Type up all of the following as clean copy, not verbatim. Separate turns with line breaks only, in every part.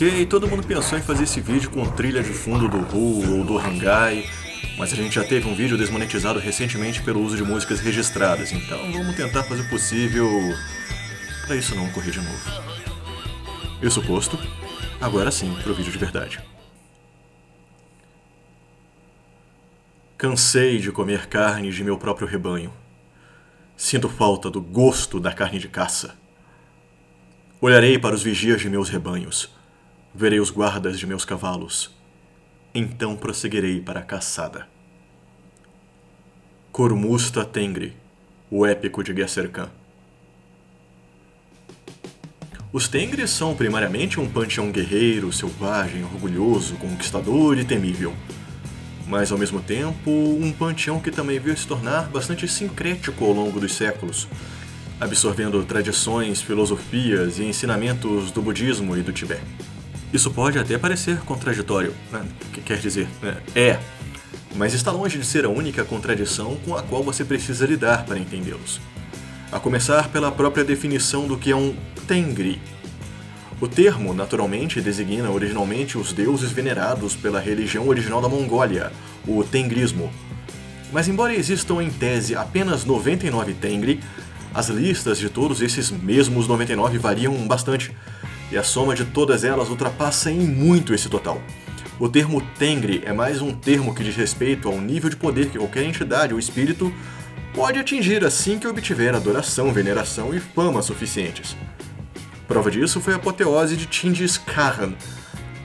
Ok, todo mundo pensou em fazer esse vídeo com trilha de fundo do Who ou do Hangai, mas a gente já teve um vídeo desmonetizado recentemente pelo uso de músicas registradas, então vamos tentar fazer o possível para isso não ocorrer de novo. Isso posto, agora sim pro vídeo de verdade. Cansei de comer carne de meu próprio rebanho. Sinto falta do gosto da carne de caça. Olharei para os vigias de meus rebanhos. Verei os guardas de meus cavalos. Então prosseguirei para a caçada. Cormusta Tengri, o épico de Gesser Khan. Os Tengri são primariamente um panteão guerreiro, selvagem, orgulhoso, conquistador e temível. Mas ao mesmo tempo, um panteão que também veio se tornar bastante sincrético ao longo dos séculos, absorvendo tradições, filosofias e ensinamentos do budismo e do Tibete. Isso pode até parecer contraditório, né? Quer dizer, mas está longe de ser a única contradição com a qual você precisa lidar para entendê-los. A começar pela própria definição do que é um Tengri. O termo, naturalmente, designa originalmente os deuses venerados pela religião original da Mongólia, o Tengrismo. Mas embora existam em tese apenas 99 Tengri, as listas de todos esses mesmos 99 variam bastante, e a soma de todas elas ultrapassa em muito esse total. O termo Tengri é mais um termo que diz respeito ao nível de poder que qualquer entidade ou espírito pode atingir assim que obtiver adoração, veneração e fama suficientes. Prova disso foi a apoteose de Chingis Khan,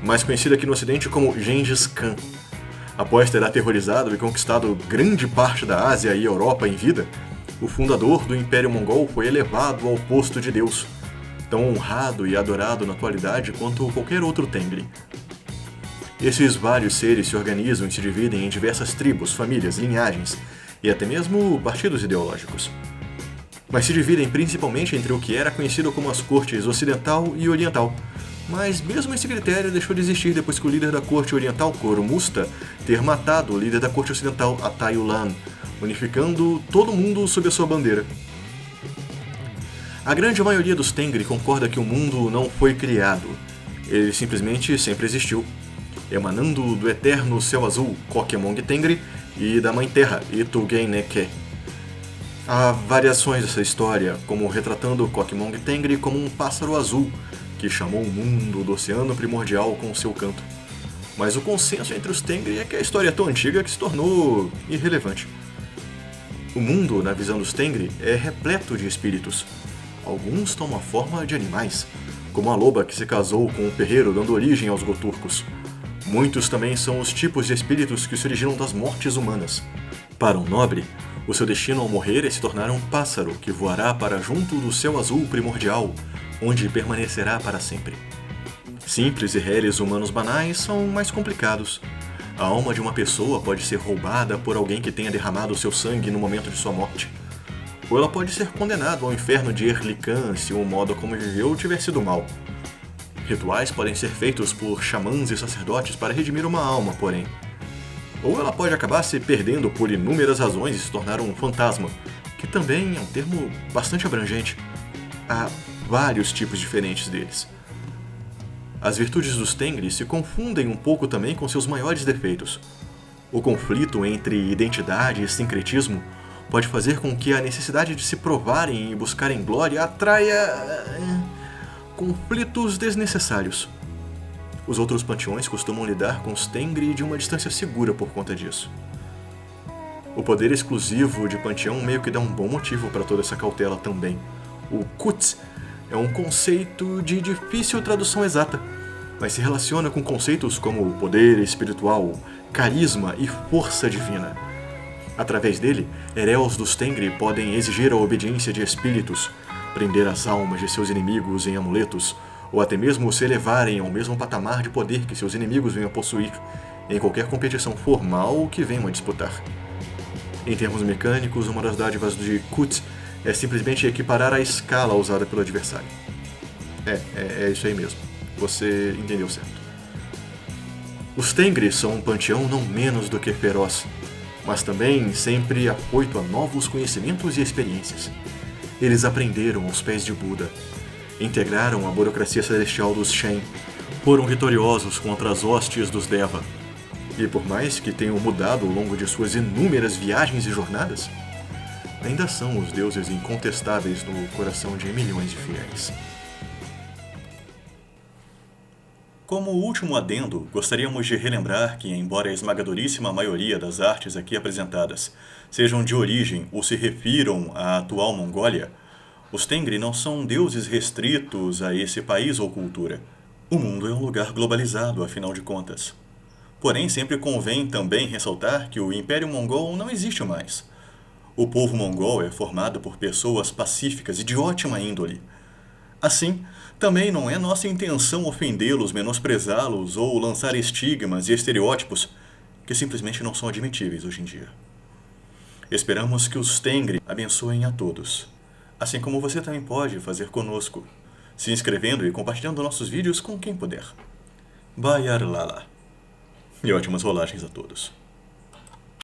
mais conhecido aqui no ocidente como Gengis Khan. Após ter aterrorizado e conquistado grande parte da Ásia e Europa em vida, o fundador do Império Mongol foi elevado ao posto de Deus, tão honrado e adorado na atualidade quanto qualquer outro Tengri. Esses vários seres se organizam e se dividem em diversas tribos, famílias, linhagens e até mesmo partidos ideológicos. Mas se dividem principalmente entre o que era conhecido como as cortes ocidental e oriental. Mas mesmo esse critério deixou de existir depois que o líder da corte oriental, Cormusta, ter matado o líder da corte ocidental, Atayulan, unificando todo mundo sob a sua bandeira. A grande maioria dos Tengri concorda que o mundo não foi criado, ele simplesmente sempre existiu, emanando do eterno céu azul, Kokemong Tengri, e da Mãe Terra, Itugen Neke. Há variações dessa história, como retratando Kokemong Tengri como um pássaro azul, que chamou o mundo do oceano primordial com seu canto. Mas o consenso entre os Tengri é que a história é tão antiga que se tornou irrelevante. O mundo, na visão dos Tengri, é repleto de espíritos. Alguns tomam a forma de animais, como a loba que se casou com o ferreiro dando origem aos Goturcos. Muitos também são os tipos de espíritos que se originam das mortes humanas. Para um nobre, o seu destino ao morrer é se tornar um pássaro que voará para junto do céu azul primordial, onde permanecerá para sempre. Simples e réis humanos banais são mais complicados. A alma de uma pessoa pode ser roubada por alguém que tenha derramado seu sangue no momento de sua morte. Ou ela pode ser condenada ao inferno de Erlikhan se o modo como viveu tiver sido mau. Rituais podem ser feitos por xamãs e sacerdotes para redimir uma alma, porém. Ou ela pode acabar se perdendo por inúmeras razões e se tornar um fantasma, que também é um termo bastante abrangente. Há vários tipos diferentes deles. As virtudes dos Tengri se confundem um pouco também com seus maiores defeitos. O conflito entre identidade e sincretismo pode fazer com que a necessidade de se provarem e buscarem glória atraia conflitos desnecessários. Os outros panteões costumam lidar com os Tengri de uma distância segura por conta disso. O poder exclusivo de panteão meio que dá um bom motivo para toda essa cautela também. O Kut é um conceito de difícil tradução exata, mas se relaciona com conceitos como poder espiritual, carisma e força divina. Através dele, Heréus dos Tengri podem exigir a obediência de espíritos, prender as almas de seus inimigos em amuletos, ou até mesmo se elevarem ao mesmo patamar de poder que seus inimigos venham a possuir, em qualquer competição formal que venham a disputar. Em termos mecânicos, uma das dádivas de Kut é simplesmente equiparar a escala usada pelo adversário. É isso aí mesmo. Você entendeu certo. Os Tengri são um panteão não menos do que feroz, mas também sempre afoito a novos conhecimentos e experiências. Eles aprenderam aos pés de Buda, integraram a burocracia celestial dos Shen, foram vitoriosos contra as hostes dos Deva. E por mais que tenham mudado ao longo de suas inúmeras viagens e jornadas, ainda são os deuses incontestáveis no coração de milhões de fiéis. Como último adendo, gostaríamos de relembrar que, embora a esmagadoríssima maioria das artes aqui apresentadas sejam de origem ou se refiram à atual Mongólia, os Tengri não são deuses restritos a esse país ou cultura. O mundo é um lugar globalizado, afinal de contas. Porém, sempre convém também ressaltar que o Império Mongol não existe mais. O povo mongol é formado por pessoas pacíficas e de ótima índole. Assim, também não é nossa intenção ofendê-los, menosprezá-los ou lançar estigmas e estereótipos que simplesmente não são admitíveis hoje em dia. Esperamos que os Tengri abençoem a todos, assim como você também pode fazer conosco, se inscrevendo e compartilhando nossos vídeos com quem puder. Bayar Lala. E ótimas rolagens a todos.